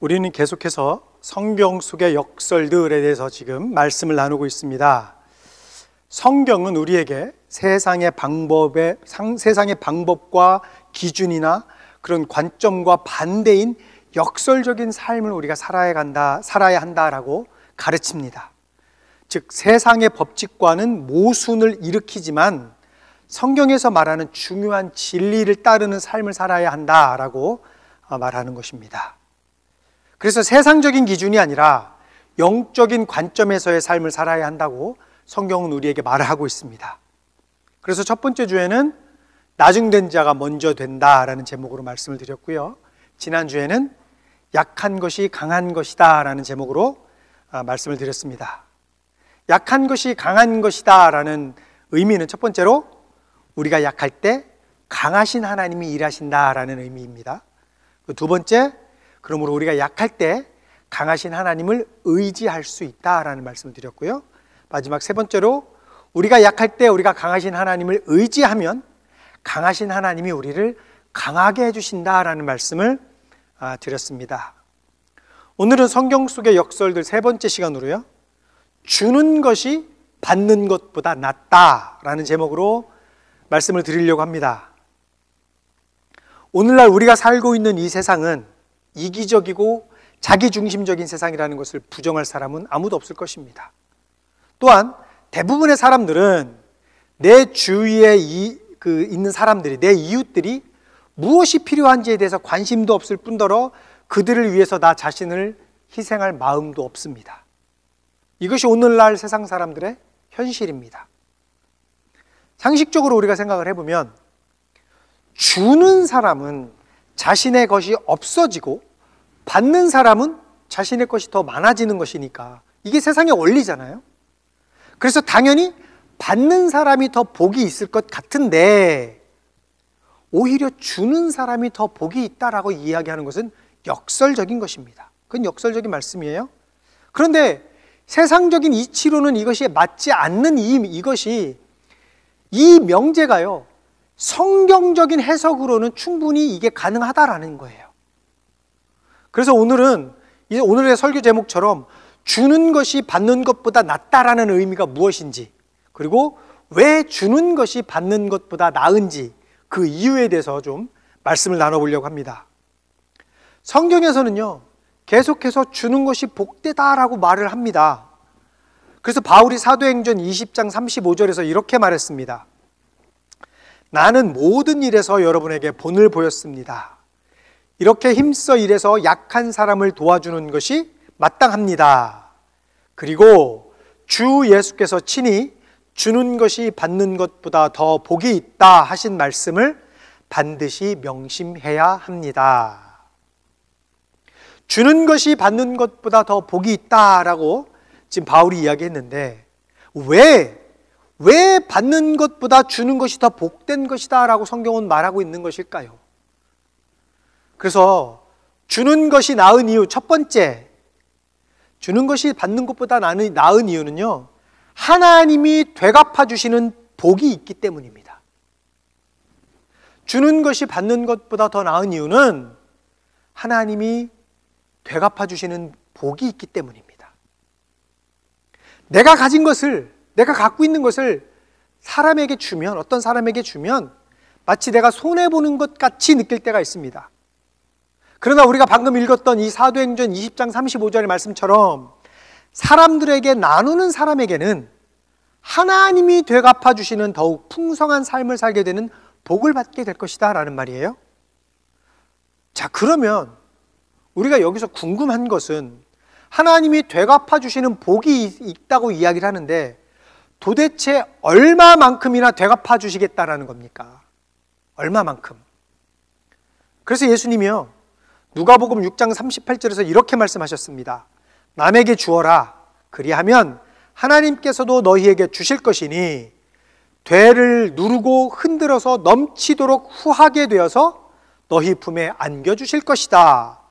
우리는 계속해서 성경 속의 역설들에 대해서 지금 말씀을 나누고 있습니다. 성경은 우리에게 세상의 방법과 기준이나 그런 관점과 반대인 역설적인 삶을 우리가 살아야 한다라고 가르칩니다. 즉, 세상의 법칙과는 모순을 일으키지만 성경에서 말하는 중요한 진리를 따르는 삶을 살아야 한다라고 말하는 것입니다. 그래서 세상적인 기준이 아니라 영적인 관점에서의 삶을 살아야 한다고 성경은 우리에게 말을 하고 있습니다. 그래서 첫 번째 주에는 나중된 자가 먼저 된다라는 제목으로 말씀을 드렸고요. 지난주에는 약한 것이 강한 것이다 라는 제목으로 말씀을 드렸습니다. 약한 것이 강한 것이다 라는 의미는 첫 번째로 우리가 약할 때 강하신 하나님이 일하신다라는 의미입니다. 두 번째, 그러므로 우리가 약할 때 강하신 하나님을 의지할 수 있다라는 말씀을 드렸고요. 마지막 세 번째로 우리가 약할 때 우리가 강하신 하나님을 의지하면 강하신 하나님이 우리를 강하게 해주신다라는 말씀을 드렸습니다. 오늘은 성경 속의 역설들 세 번째 시간으로요, 주는 것이 받는 것보다 낫다라는 제목으로 말씀을 드리려고 합니다. 오늘날 우리가 살고 있는 이 세상은 이기적이고 자기중심적인 세상이라는 것을 부정할 사람은 아무도 없을 것입니다. 또한 대부분의 사람들은 내 주위에 있는 사람들이, 내 이웃들이 무엇이 필요한지에 대해서 관심도 없을 뿐더러 그들을 위해서 나 자신을 희생할 마음도 없습니다. 이것이 오늘날 세상 사람들의 현실입니다. 상식적으로 우리가 생각을 해보면 주는 사람은 자신의 것이 없어지고 받는 사람은 자신의 것이 더 많아지는 것이니까 이게 세상의 원리잖아요. 그래서 당연히 받는 사람이 더 복이 있을 것 같은데 오히려 주는 사람이 더 복이 있다라고 이야기하는 것은 역설적인 것입니다. 그건 역설적인 말씀이에요. 그런데 세상적인 이치로는 이것이 맞지 않는 이것이 이 명제가요, 성경적인 해석으로는 충분히 이게 가능하다라는 거예요. 그래서 오늘의 설교 제목처럼 주는 것이 받는 것보다 낫다라는 의미가 무엇인지, 그리고 왜 주는 것이 받는 것보다 나은지 그 이유에 대해서 좀 말씀을 나눠보려고 합니다. 성경에서는요, 계속해서 주는 것이 복되다라고 말을 합니다. 그래서 바울이 사도행전 20장 35절에서 이렇게 말했습니다. 나는 모든 일에서 여러분에게 본을 보였습니다. 이렇게 힘써 일해서 약한 사람을 도와주는 것이 마땅합니다. 그리고 주 예수께서 친히 주는 것이 받는 것보다 더 복이 있다 하신 말씀을 반드시 명심해야 합니다. 주는 것이 받는 것보다 더 복이 있다라고 지금 바울이 이야기했는데 왜 받는 것보다 주는 것이 더 복된 것이다 라고 성경은 말하고 있는 것일까요? 그래서 주는 것이 나은 이유, 첫 번째, 주는 것이 받는 것보다 나은 이유는요, 하나님이 되갚아 주시는 복이 있기 때문입니다. 주는 것이 받는 것보다 더 나은 이유는 하나님이 되갚아 주시는 복이 있기 때문입니다. 내가 가진 것을, 내가 갖고 있는 것을 사람에게 주면, 어떤 사람에게 주면 마치 내가 손해보는 것 같이 느낄 때가 있습니다. 그러나 우리가 방금 읽었던 이 사도행전 20장 35절의 말씀처럼 사람들에게 나누는 사람에게는 하나님이 되갚아 주시는 더욱 풍성한 삶을 살게 되는 복을 받게 될 것이다 라는 말이에요. 자, 그러면 우리가 여기서 궁금한 것은 하나님이 되갚아 주시는 복이 있다고 이야기를 하는데 도대체 얼마만큼이나 되갚아 주시겠다라는 겁니까? 얼마만큼? 그래서 예수님이요, 누가복음 6장 38절에서 이렇게 말씀하셨습니다. 남에게 주어라. 그리하면 하나님께서도 너희에게 주실 것이니 되를 누르고 흔들어서 넘치도록 후하게 되어서 너희 품에 안겨주실 것이다.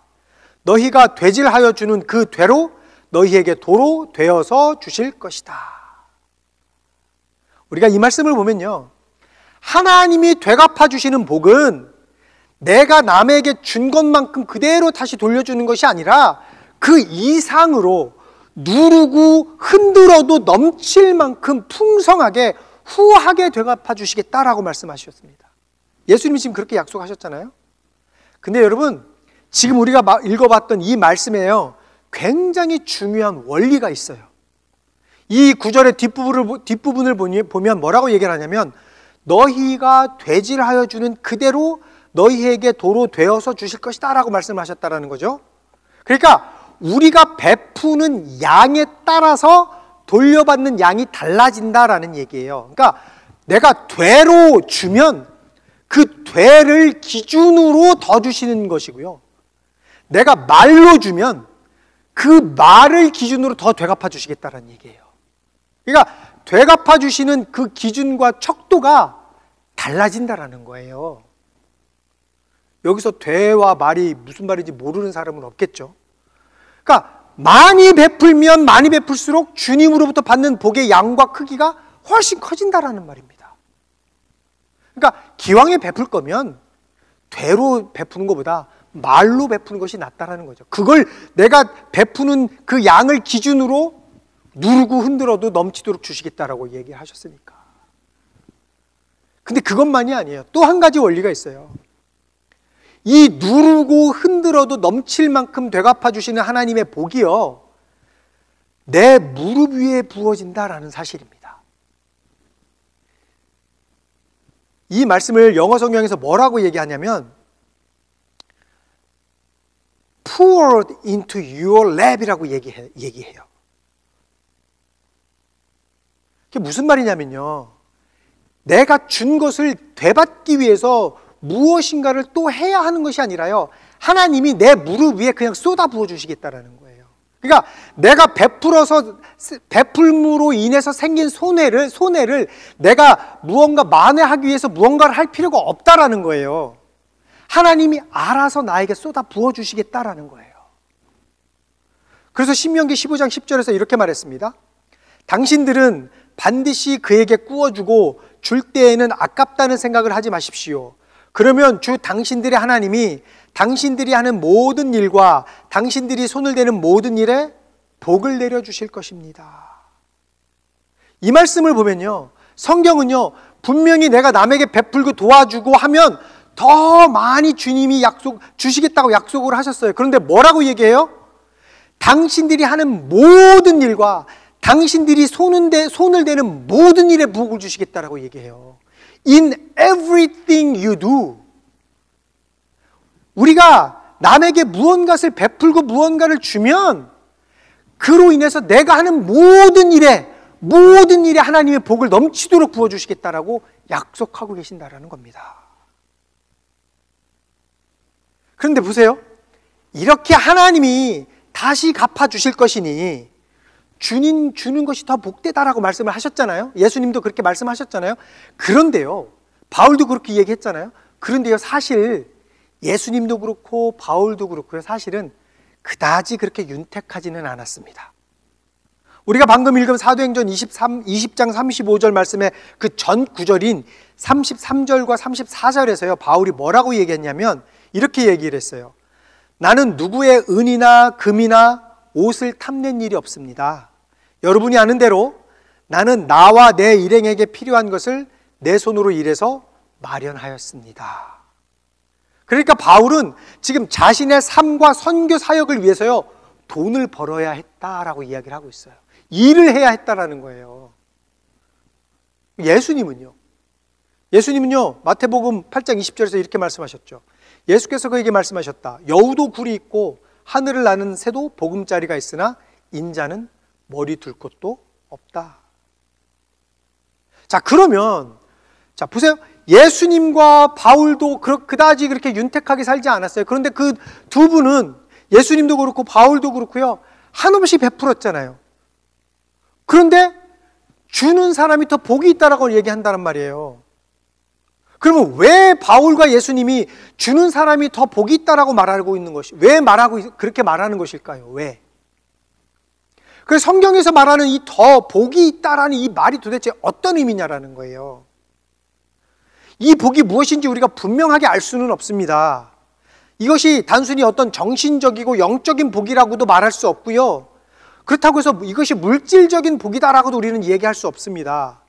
너희가 되질하여 주는 그 되로 너희에게 도로 되어서 주실 것이다. 우리가 이 말씀을 보면요, 하나님이 되갚아 주시는 복은 내가 남에게 준 것만큼 그대로 다시 돌려주는 것이 아니라 그 이상으로 누르고 흔들어도 넘칠 만큼 풍성하게 후하게 되갚아 주시겠다라고 말씀하셨습니다. 예수님이 지금 그렇게 약속하셨잖아요. 근데 여러분, 지금 우리가 읽어봤던 이 말씀에요, 굉장히 중요한 원리가 있어요. 이 구절의 뒷부분을 보면 뭐라고 얘기를 하냐면, 너희가 되질하여 주는 그대로 너희에게 도로 되어서 주실 것이다 라고 말씀하셨다라는 거죠. 그러니까 우리가 베푸는 양에 따라서 돌려받는 양이 달라진다라는 얘기예요. 그러니까 내가 되로 주면 그 되를 기준으로 더 주시는 것이고요, 내가 말로 주면 그 말을 기준으로 더 되갚아 주시겠다라는 얘기예요. 그러니까 되갚아 주시는 그 기준과 척도가 달라진다라는 거예요. 여기서 되와 말이 무슨 말인지 모르는 사람은 없겠죠. 그러니까 많이 베풀면 많이 베풀수록 주님으로부터 받는 복의 양과 크기가 훨씬 커진다라는 말입니다. 그러니까 기왕에 베풀 거면 되로 베푸는 것보다 말로 베푸는 것이 낫다라는 거죠. 그걸 내가 베푸는 그 양을 기준으로 누르고 흔들어도 넘치도록 주시겠다라고 얘기를 하셨으니까. 근데 그것만이 아니에요. 또 한 가지 원리가 있어요. 이 누르고 흔들어도 넘칠 만큼 되갚아 주시는 하나님의 복이요, 내 무릎 위에 부어진다라는 사실입니다. 이 말씀을 영어 성경에서 뭐라고 얘기하냐면 poured into your lap이라고 얘기해요. 그게 무슨 말이냐면요, 내가 준 것을 되받기 위해서 무엇인가를 또 해야 하는 것이 아니라요, 하나님이 내 무릎 위에 그냥 쏟아 부어 주시겠다라는 거예요. 그러니까 내가 베풀므로 인해서 생긴 손해를 내가 무언가 만회하기 위해서 무언가를 할 필요가 없다라는 거예요. 하나님이 알아서 나에게 쏟아 부어 주시겠다라는 거예요. 그래서 신명기 15장 10절에서 이렇게 말했습니다. 당신들은 반드시 그에게 구워주고 줄 때에는 아깝다는 생각을 하지 마십시오. 그러면 주 당신들의 하나님이 당신들이 하는 모든 일과 당신들이 손을 대는 모든 일에 복을 내려주실 것입니다. 이 말씀을 보면요, 성경은요, 분명히 내가 남에게 베풀고 도와주고 하면 더 많이 주님이 주시겠다고 약속을 하셨어요. 그런데 뭐라고 얘기해요? 당신들이 하는 모든 일과 당신들이 손을 대는 모든 일에 복을 주시겠다라고 얘기해요. In everything you do. 우리가 남에게 무언가를 베풀고 무언가를 주면 그로 인해서 내가 하는 모든 일에 하나님의 복을 넘치도록 부어주시겠다라고 약속하고 계신다라는 겁니다. 그런데 보세요. 이렇게 하나님이 다시 갚아주실 것이니 주는 것이 더 복되다라고 말씀을 하셨잖아요. 예수님도 그렇게 말씀하셨잖아요. 그런데요, 바울도 그렇게 얘기했잖아요. 그런데요, 사실 예수님도 그렇고 바울도 그렇고요, 사실은 그다지 그렇게 윤택하지는 않았습니다. 우리가 방금 읽은 사도행전 20장 35절 말씀의 그 전 구절인 33절과 34절에서요, 바울이 뭐라고 얘기했냐면 이렇게 얘기를 했어요. 나는 누구의 은이나 금이나 옷을 탐낸 일이 없습니다. 여러분이 아는 대로 나는 나와 내 일행에게 필요한 것을 내 손으로 일해서 마련하였습니다. 그러니까 바울은 지금 자신의 삶과 선교 사역을 위해서요, 돈을 벌어야 했다라고 이야기를 하고 있어요. 일을 해야 했다라는 거예요. 예수님은요, 마태복음 8장 20절에서 이렇게 말씀하셨죠. 예수께서 그에게 말씀하셨다. 여우도 굴이 있고 하늘을 나는 새도 보금자리가 있으나 인자는 머리 둘 곳도 없다. 자, 그러면 자 보세요. 예수님과 바울도 그다지 그렇게 윤택하게 살지 않았어요. 그런데 그 두 분은, 예수님도 그렇고 바울도 그렇고요, 한없이 베풀었잖아요. 그런데 주는 사람이 더 복이 있다라고 얘기한다는 말이에요. 그러면 왜 바울과 예수님이 주는 사람이 더 복이 있다라고 말하고 있는 것이, 그렇게 말하는 것일까요? 왜? 그래서 성경에서 말하는 이 더 복이 있다라는 이 말이 도대체 어떤 의미냐라는 거예요. 이 복이 무엇인지 우리가 분명하게 알 수는 없습니다. 이것이 단순히 어떤 정신적이고 영적인 복이라고도 말할 수 없고요. 그렇다고 해서 이것이 물질적인 복이다라고도 우리는 얘기할 수 없습니다.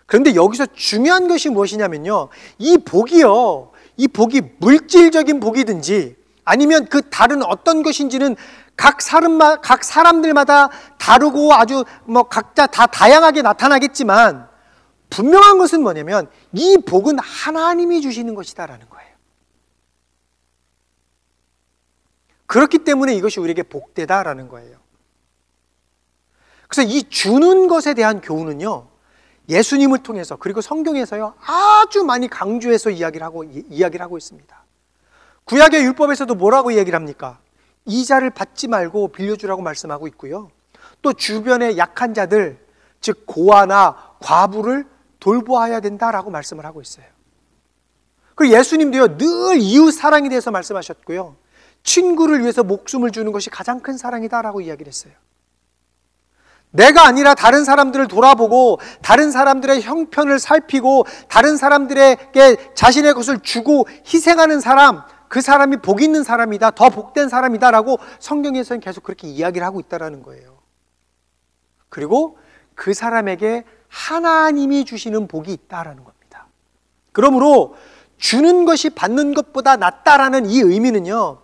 그런데 여기서 중요한 것이 무엇이냐면요, 이 복이 물질적인 복이든지 아니면 그 다른 어떤 것인지는 각 사람들마다 다르고 아주 각자 다 다양하게 나타나겠지만, 분명한 것은 뭐냐면 이 복은 하나님이 주시는 것이다라는 거예요. 그렇기 때문에 이것이 우리에게 복되다라는 거예요. 그래서 이 주는 것에 대한 교훈은요, 예수님을 통해서 그리고 성경에서요 아주 많이 강조해서 이야기를 하고 있습니다. 구약의 율법에서도 뭐라고 이야기를 합니까? 이자를 받지 말고 빌려주라고 말씀하고 있고요. 또 주변의 약한 자들, 즉 고아나 과부를 돌보아야 된다라고 말씀을 하고 있어요. 그리고 예수님도요 늘 이웃 사랑에 대해서 말씀하셨고요, 친구를 위해서 목숨을 주는 것이 가장 큰 사랑이다라고 이야기를 했어요. 내가 아니라 다른 사람들을 돌아보고 다른 사람들의 형편을 살피고 다른 사람들에게 자신의 것을 주고 희생하는 사람, 그 사람이 복 있는 사람이다, 더 복된 사람이다라고 성경에서는 계속 그렇게 이야기를 하고 있다는 거예요. 그리고 그 사람에게 하나님이 주시는 복이 있다라는 겁니다. 그러므로 주는 것이 받는 것보다 낫다라는 이 의미는요,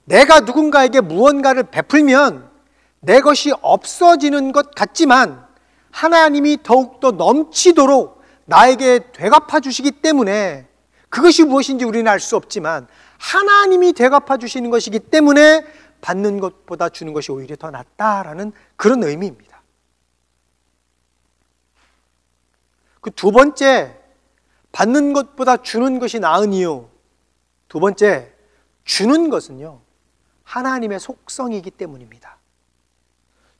내가 누군가에게 무언가를 베풀면 내 것이 없어지는 것 같지만 하나님이 더욱더 넘치도록 나에게 되갚아 주시기 때문에, 그것이 무엇인지 우리는 알 수 없지만 하나님이 되갚아 주시는 것이기 때문에 받는 것보다 주는 것이 오히려 더 낫다라는 그런 의미입니다. 그 두 번째, 받는 것보다 주는 것이 나은 이유, 두 번째, 주는 것은요 하나님의 속성이기 때문입니다.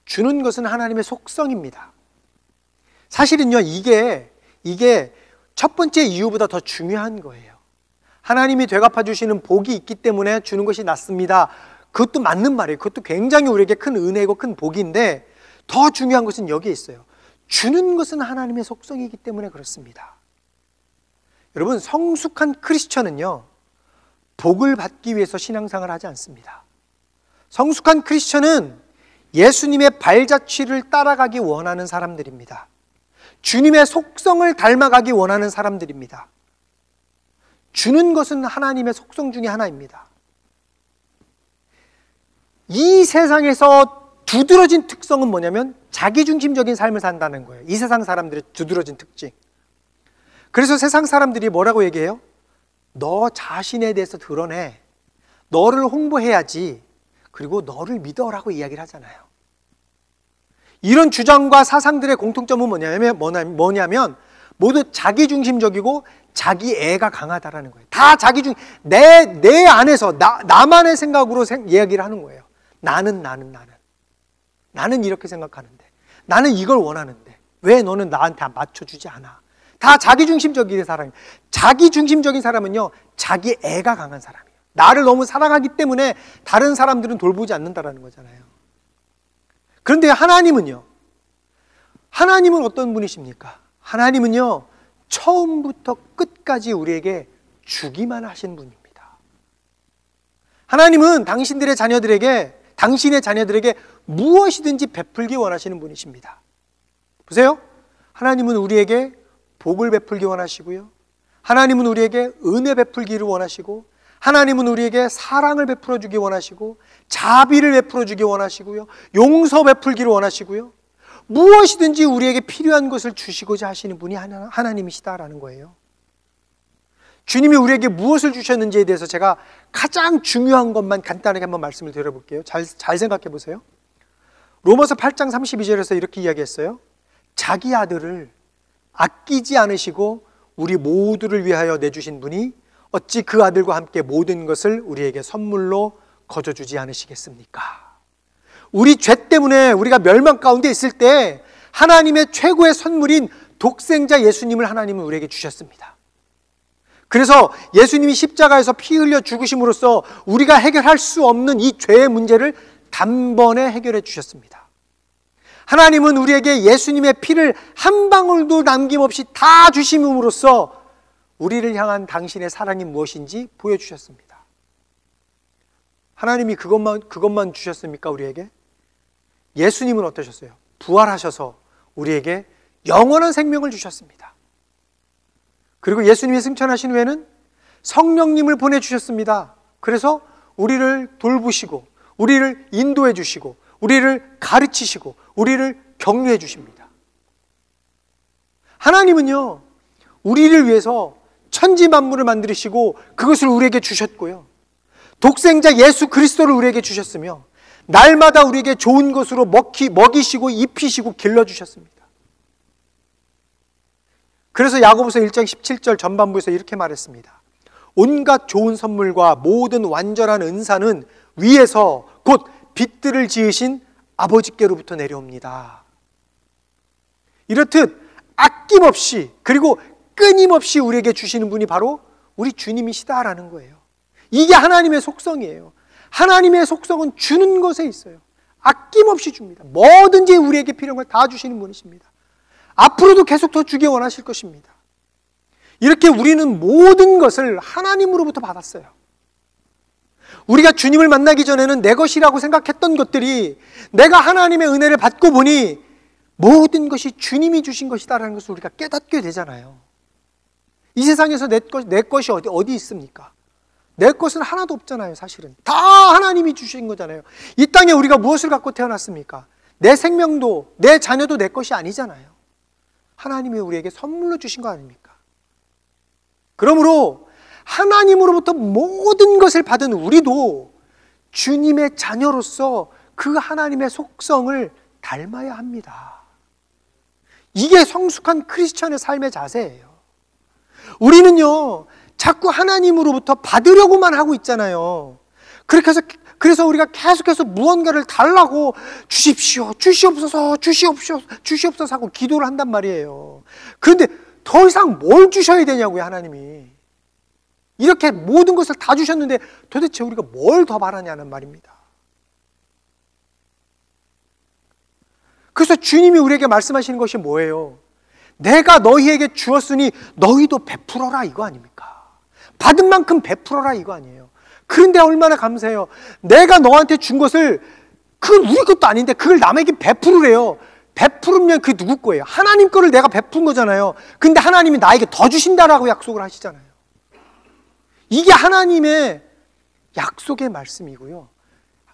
주는 것은 하나님의 속성입니다. 사실은요 이게 첫 번째 이유보다 더 중요한 거예요. 하나님이 되갚아 주시는 복이 있기 때문에 주는 것이 낫습니다. 그것도 맞는 말이에요. 그것도 굉장히 우리에게 큰 은혜고 큰 복인데, 더 중요한 것은 여기에 있어요. 주는 것은 하나님의 속성이기 때문에 그렇습니다. 여러분, 성숙한 크리스천은요 복을 받기 위해서 신앙생활을 하지 않습니다. 성숙한 크리스천은 예수님의 발자취를 따라가기 원하는 사람들입니다. 주님의 속성을 닮아가기 원하는 사람들입니다. 주는 것은 하나님의 속성 중에 하나입니다. 이 세상에서 두드러진 특성은 뭐냐면 자기중심적인 삶을 산다는 거예요. 이 세상 사람들의 두드러진 특징. 그래서 세상 사람들이 뭐라고 얘기해요? 너 자신에 대해서 드러내, 너를 홍보해야지, 그리고 너를 믿어라고 이야기를 하잖아요. 이런 주장과 사상들의 공통점은 뭐냐면 모두 자기중심적이고 자기애가 강하다라는 거예요. 다 내 안에서 나만의 생각으로 이야기를 하는 거예요. 나는 이렇게 생각하는데, 나는 이걸 원하는데 왜 너는 나한테 맞춰주지 않아? 다 자기중심적인 사람이에요. 자기중심적인 사람은요 자기애가 강한 사람이에요. 나를 너무 사랑하기 때문에 다른 사람들은 돌보지 않는다라는 거잖아요. 그런데 하나님은 어떤 분이십니까? 하나님은요 처음부터 끝까지 우리에게 주기만 하신 분입니다. 하나님은 당신의 자녀들에게 무엇이든지 베풀기 원하시는 분이십니다. 보세요. 하나님은 우리에게 복을 베풀기 원하시고요, 하나님은 우리에게 은혜 베풀기를 원하시고, 하나님은 우리에게 사랑을 베풀어 주기 원하시고, 자비를 베풀어 주기 원하시고요, 용서 베풀기를 원하시고요, 무엇이든지 우리에게 필요한 것을 주시고자 하시는 분이 하나님이시다라는 거예요. 주님이 우리에게 무엇을 주셨는지에 대해서 제가 가장 중요한 것만 간단하게 한번 말씀을 드려볼게요. 잘 생각해 보세요. 로마서 8장 32절에서 이렇게 이야기했어요. 자기 아들을 아끼지 않으시고 우리 모두를 위하여 내주신 분이 어찌 그 아들과 함께 모든 것을 우리에게 선물로 거저주지 않으시겠습니까? 우리 죄 때문에 우리가 멸망 가운데 있을 때 하나님의 최고의 선물인 독생자 예수님을 하나님은 우리에게 주셨습니다. 그래서 예수님이 십자가에서 피 흘려 죽으심으로써 우리가 해결할 수 없는 이 죄의 문제를 단번에 해결해 주셨습니다. 하나님은 우리에게 예수님의 피를 한 방울도 남김없이 다 주심으로써 우리를 향한 당신의 사랑이 무엇인지 보여주셨습니다. 하나님이 그것만 주셨습니까, 우리에게? 예수님은 어떠셨어요? 부활하셔서 우리에게 영원한 생명을 주셨습니다. 그리고 예수님이 승천하신 후에는 성령님을 보내주셨습니다. 그래서 우리를 돌보시고, 우리를 인도해 주시고, 우리를 가르치시고, 우리를 격려해 주십니다. 하나님은요, 우리를 위해서 천지 만물을 만드시고 그것을 우리에게 주셨고요, 독생자 예수 그리스도를 우리에게 주셨으며 날마다 우리에게 좋은 것으로 먹이시고 입히시고 길러주셨습니다. 그래서 야고보서 1장 17절 전반부에서 이렇게 말했습니다. 온갖 좋은 선물과 모든 완전한 은사는 위에서 곧 빛들을 지으신 아버지께로부터 내려옵니다. 이렇듯 아낌없이 그리고 끊임없이 우리에게 주시는 분이 바로 우리 주님이시다라는 거예요. 이게 하나님의 속성이에요. 하나님의 속성은 주는 것에 있어요. 아낌없이 줍니다. 뭐든지 우리에게 필요한 걸 다 주시는 분이십니다. 앞으로도 계속 더 주기 원하실 것입니다. 이렇게 우리는 모든 것을 하나님으로부터 받았어요. 우리가 주님을 만나기 전에는 내 것이라고 생각했던 것들이 내가 하나님의 은혜를 받고 보니 모든 것이 주님이 주신 것이다라는 것을 우리가 깨닫게 되잖아요. 이 세상에서 내 것이 어디 있습니까? 내 것은 하나도 없잖아요. 사실은 다 하나님이 주신 거잖아요. 이 땅에 우리가 무엇을 갖고 태어났습니까? 내 생명도 내 자녀도 내 것이 아니잖아요. 하나님이 우리에게 선물로 주신 거 아닙니까? 그러므로 하나님으로부터 모든 것을 받은 우리도 주님의 자녀로서 그 하나님의 속성을 닮아야 합니다. 이게 성숙한 크리스천의 삶의 자세예요. 우리는요, 자꾸 하나님으로부터 받으려고만 하고 있잖아요. 그래서 우리가 계속해서 무언가를 달라고 주십시오, 주시옵소서, 주시옵소서 하고 기도를 한단 말이에요. 그런데 더 이상 뭘 주셔야 되냐고요, 하나님이. 이렇게 모든 것을 다 주셨는데 도대체 우리가 뭘 더 바라냐는 말입니다. 그래서 주님이 우리에게 말씀하시는 것이 뭐예요? 내가 너희에게 주었으니 너희도 베풀어라, 이거 아닙니까? 받은 만큼 베풀어라, 이거 아니에요? 그런데 얼마나 감사해요. 내가 너한테 준 것을, 그건 우리 것도 아닌데 그걸 남에게 베풀으래요. 베풀으면 그게 누구 거예요? 하나님 거를 내가 베푼 거잖아요. 근데 하나님이 나에게 더 주신다라고 약속을 하시잖아요. 이게 하나님의 약속의 말씀이고요,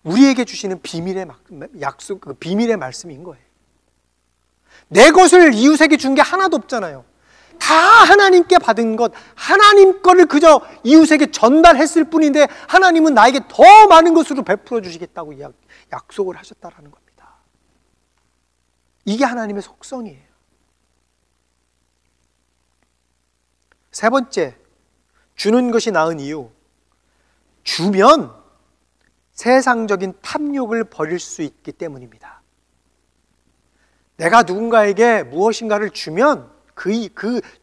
우리에게 주시는 비밀의 약속, 비밀의 말씀인 거예요. 내 것을 이웃에게 준 게 하나도 없잖아요. 다 하나님께 받은 것, 하나님 거를 그저 이웃에게 전달했을 뿐인데 하나님은 나에게 더 많은 것으로 베풀어 주시겠다고 약속을 하셨다라는 겁니다. 이게 하나님의 속성이에요. 세 번째, 주는 것이 나은 이유. 주면 세상적인 탐욕을 버릴 수 있기 때문입니다. 내가 누군가에게 무엇인가를 주면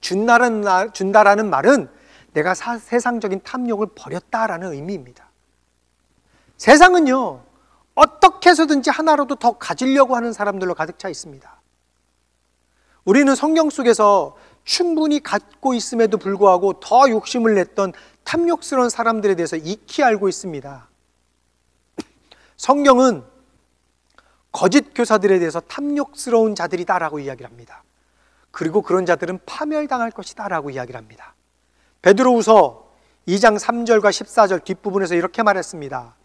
준다라는 말은 내가 세상적인 탐욕을 버렸다라는 의미입니다. 세상은요, 어떻게 해서든지 하나라도 더 가지려고 하는 사람들로 가득 차 있습니다. 우리는 성경 속에서 충분히 갖고 있음에도 불구하고 더 욕심을 냈던 탐욕스러운 사람들에 대해서 익히 알고 있습니다. 성경은 거짓 교사들에 대해서 탐욕스러운 자들이다라고 이야기를 합니다. 그리고 그런 자들은 파멸당할 것이다 라고 이야기를 합니다. 베드로후서 2장 3절과 14절 뒷부분에서 이렇게 말했습니다.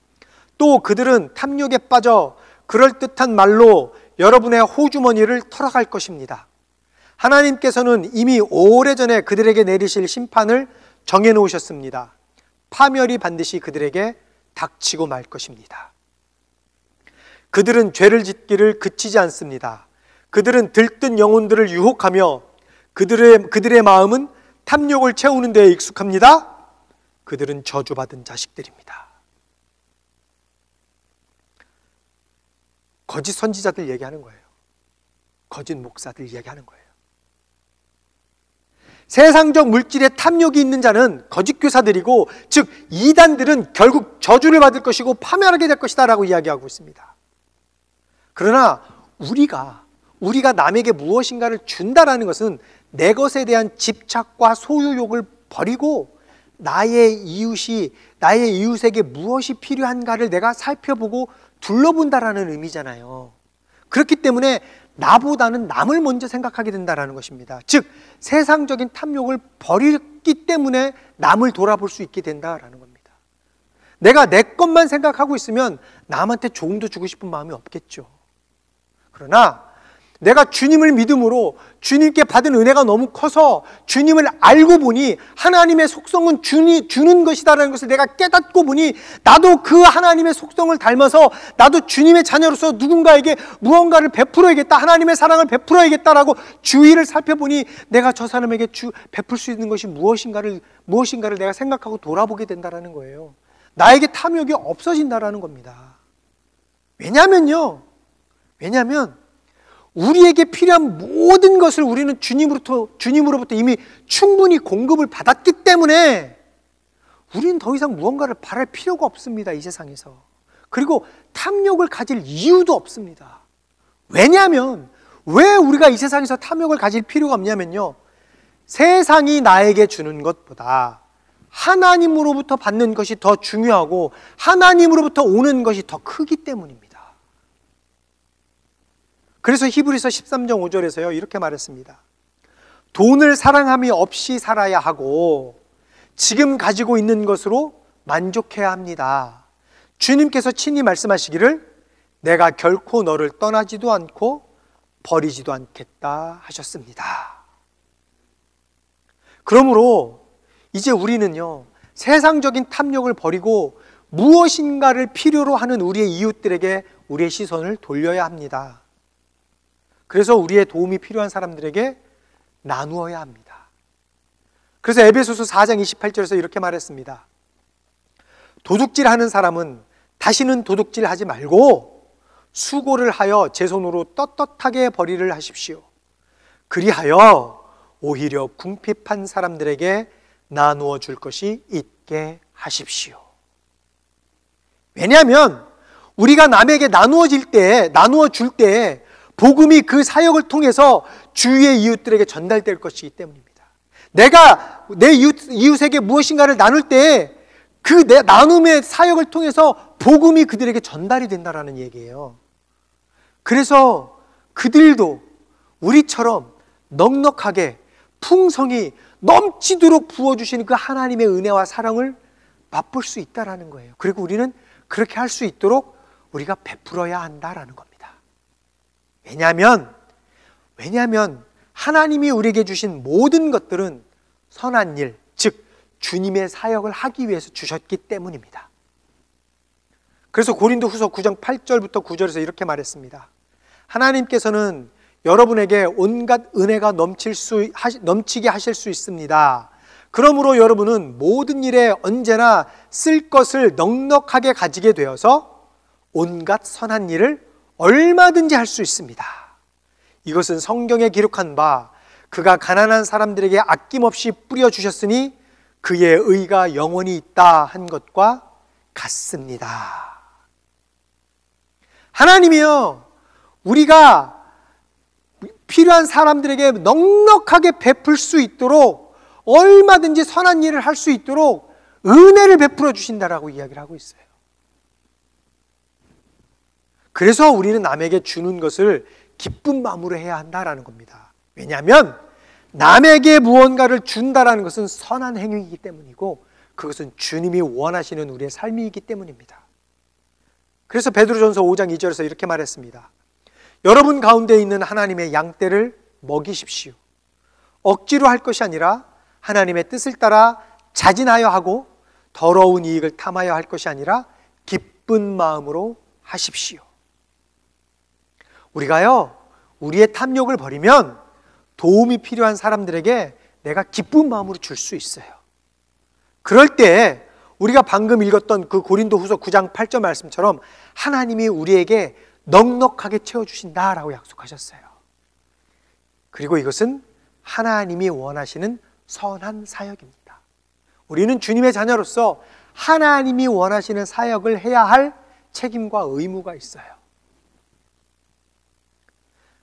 또 그들은 탐욕에 빠져 그럴듯한 말로 여러분의 호주머니를 털어갈 것입니다. 하나님께서는 이미 오래전에 그들에게 내리실 심판을 정해놓으셨습니다. 파멸이 반드시 그들에게 닥치고 말 것입니다. 그들은 죄를 짓기를 그치지 않습니다. 그들은 들뜬 영혼들을 유혹하며 그들의 마음은 탐욕을 채우는 데에 익숙합니다. 그들은 저주받은 자식들입니다. 거짓 선지자들 얘기하는 거예요. 거짓 목사들 얘기하는 거예요. 세상적 물질에 탐욕이 있는 자는 거짓 교사들이고, 즉 이단들은 결국 저주를 받을 것이고 파멸하게 될 것이다 라고 이야기하고 있습니다. 그러나 우리가 남에게 무엇인가를 준다라는 것은 내 것에 대한 집착과 소유욕을 버리고 나의 이웃에게 무엇이 필요한가를 내가 살펴보고 둘러본다라는 의미잖아요. 그렇기 때문에 나보다는 남을 먼저 생각하게 된다라는 것입니다. 즉 세상적인 탐욕을 버리기 때문에 남을 돌아볼 수 있게 된다라는 겁니다. 내가 내 것만 생각하고 있으면 남한테 조금도 주고 싶은 마음이 없겠죠. 그러나 내가 주님을 믿음으로 주님께 받은 은혜가 너무 커서 주님을 알고 보니 하나님의 속성은 주는 것이다라는 것을 내가 깨닫고 보니 나도 그 하나님의 속성을 닮아서 나도 주님의 자녀로서 누군가에게 무언가를 베풀어야겠다, 하나님의 사랑을 베풀어야겠다라고 주위를 살펴보니 내가 저 사람에게 베풀 수 있는 것이 무엇인가를 내가 생각하고 돌아보게 된다는 거예요. 나에게 탐욕이 없어진다라는 겁니다. 왜냐하면 우리에게 필요한 모든 것을 우리는 주님으로부터 이미 충분히 공급을 받았기 때문에 우리는 더 이상 무언가를 바랄 필요가 없습니다. 이 세상에서. 그리고 탐욕을 가질 이유도 없습니다. 왜냐하면 왜 우리가 이 세상에서 탐욕을 가질 필요가 없냐면요, 세상이 나에게 주는 것보다 하나님으로부터 받는 것이 더 중요하고 하나님으로부터 오는 것이 더 크기 때문입니다. 그래서 히브리서 13장 5절에서요 이렇게 말했습니다. 돈을 사랑함이 없이 살아야 하고 지금 가지고 있는 것으로 만족해야 합니다. 주님께서 친히 말씀하시기를 내가 결코 너를 떠나지도 않고 버리지도 않겠다 하셨습니다. 그러므로 이제 우리는요 세상적인 탐욕을 버리고 무엇인가를 필요로 하는 우리의 이웃들에게 우리의 시선을 돌려야 합니다. 그래서 우리의 도움이 필요한 사람들에게 나누어야 합니다. 그래서 에베소서 4장 28절에서 이렇게 말했습니다. 도둑질하는 사람은 다시는 도둑질하지 말고 수고를 하여 제 손으로 떳떳하게 벌이를 하십시오. 그리하여 오히려 궁핍한 사람들에게 나누어 줄 것이 있게 하십시오. 왜냐하면 우리가 남에게 나누어 줄 때 복음이 그 사역을 통해서 주위의 이웃들에게 전달될 것이기 때문입니다. 내가 내 이웃에게 무엇인가를 나눌 때 그 내 나눔의 사역을 통해서 복음이 그들에게 전달이 된다라는 얘기예요. 그래서 그들도 우리처럼 넉넉하게 풍성이 넘치도록 부어주시는 그 하나님의 은혜와 사랑을 맛볼 수 있다라는 거예요. 그리고 우리는 그렇게 할 수 있도록 우리가 베풀어야 한다라는 겁니다. 왜냐하면 하나님이 우리에게 주신 모든 것들은 선한 일, 즉 주님의 사역을 하기 위해서 주셨기 때문입니다. 그래서 고린도후서 9장 8절부터 9절에서 이렇게 말했습니다. 하나님께서는 여러분에게 온갖 은혜가 넘치게 하실 수 있습니다. 그러므로 여러분은 모든 일에 언제나 쓸 것을 넉넉하게 가지게 되어서 온갖 선한 일을 얼마든지 할 수 있습니다. 이것은 성경에 기록한 바 그가 가난한 사람들에게 아낌없이 뿌려주셨으니 그의 의가 영원히 있다 한 것과 같습니다. 하나님이요 우리가 필요한 사람들에게 넉넉하게 베풀 수 있도록 얼마든지 선한 일을 할 수 있도록 은혜를 베풀어 주신다라고 이야기를 하고 있어요. 그래서 우리는 남에게 주는 것을 기쁜 마음으로 해야 한다라는 겁니다. 왜냐하면 남에게 무언가를 준다라는 것은 선한 행위이기 때문이고 그것은 주님이 원하시는 우리의 삶이기 때문입니다. 그래서 베드로전서 5장 2절에서 이렇게 말했습니다. 여러분 가운데 있는 하나님의 양떼를 먹이십시오. 억지로 할 것이 아니라 하나님의 뜻을 따라 자진하여 하고 더러운 이익을 탐하여 할 것이 아니라 기쁜 마음으로 하십시오. 우리가요 우리의 탐욕을 버리면 도움이 필요한 사람들에게 내가 기쁜 마음으로 줄 수 있어요. 그럴 때 우리가 방금 읽었던 그 고린도후서 9장 8절 말씀처럼 하나님이 우리에게 넉넉하게 채워주신다라고 약속하셨어요. 그리고 이것은 하나님이 원하시는 선한 사역입니다. 우리는 주님의 자녀로서 하나님이 원하시는 사역을 해야 할 책임과 의무가 있어요.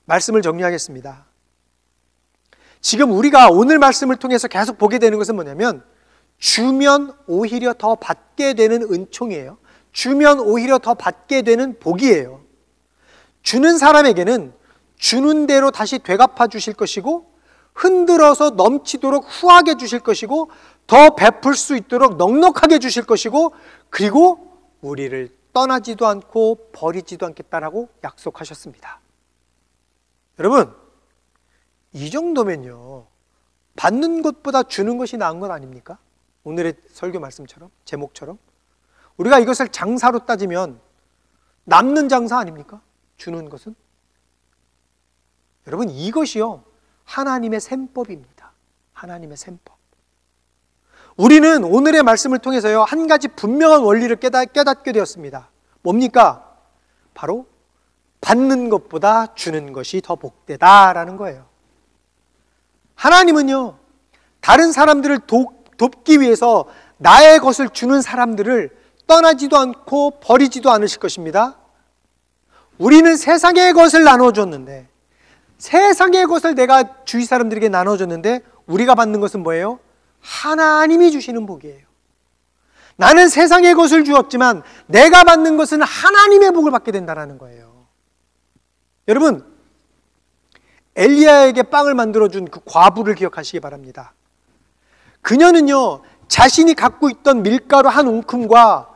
말씀을 정리하겠습니다. 지금 우리가 오늘 말씀을 통해서 계속 보게 되는 것은 뭐냐면 주면 오히려 더 받게 되는 은총이에요. 주면 오히려 더 받게 되는 복이에요. 주는 사람에게는 주는 대로 다시 되갚아 주실 것이고 흔들어서 넘치도록 후하게 주실 것이고 더 베풀 수 있도록 넉넉하게 주실 것이고 그리고 우리를 떠나지도 않고 버리지도 않겠다라고 약속하셨습니다. 여러분, 이 정도면요 받는 것보다 주는 것이 나은 것 아닙니까? 오늘의 설교 말씀처럼, 제목처럼 우리가 이것을 장사로 따지면 남는 장사 아닙니까? 주는 것은. 여러분, 이것이요 하나님의 셈법입니다. 하나님의 셈법. 우리는 오늘의 말씀을 통해서요 한 가지 분명한 원리를 깨닫게 되었습니다. 뭡니까? 바로 받는 것보다 주는 것이 더 복되다라는 거예요. 하나님은요 다른 사람들을 돕기 위해서 나의 것을 주는 사람들을 떠나지도 않고 버리지도 않으실 것입니다. 우리는 세상의 것을 나눠줬는데, 세상의 것을 내가 주위 사람들에게 나눠줬는데 우리가 받는 것은 뭐예요? 하나님이 주시는 복이에요. 나는 세상의 것을 주었지만 내가 받는 것은 하나님의 복을 받게 된다는 거예요. 여러분, 엘리야에게 빵을 만들어준 그 과부를 기억하시기 바랍니다. 그녀는요 자신이 갖고 있던 밀가루 한 웅큼과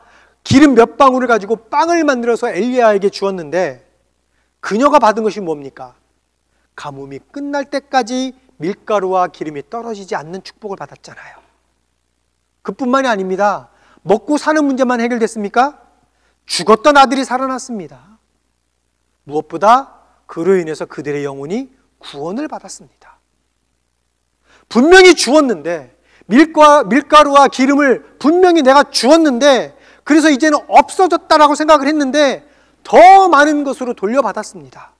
기름 몇 방울을 가지고 빵을 만들어서 엘리야에게 주었는데 그녀가 받은 것이 뭡니까? 가뭄이 끝날 때까지 밀가루와 기름이 떨어지지 않는 축복을 받았잖아요. 그뿐만이 아닙니다. 먹고 사는 문제만 해결됐습니까? 죽었던 아들이 살아났습니다. 무엇보다 그로 인해서 그들의 영혼이 구원을 받았습니다. 분명히 주었는데, 밀가루와 기름을 분명히 내가 주었는데 그래서 이제는 없어졌다라고 생각을 했는데 더 많은 것으로 돌려받았습니다.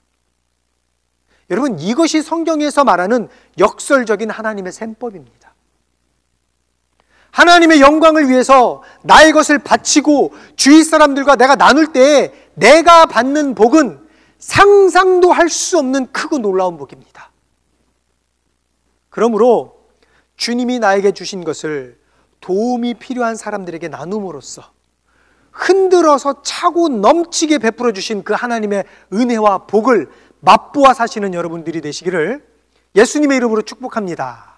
여러분, 이것이 성경에서 말하는 역설적인 하나님의 셈법입니다. 하나님의 영광을 위해서 나의 것을 바치고 주위 사람들과 내가 나눌 때에 내가 받는 복은 상상도 할 수 없는 크고 놀라운 복입니다. 그러므로 주님이 나에게 주신 것을 도움이 필요한 사람들에게 나눔으로써 흔들어서 차고 넘치게 베풀어 주신 그 하나님의 은혜와 복을 맛보아 사시는 여러분들이 되시기를 예수님의 이름으로 축복합니다.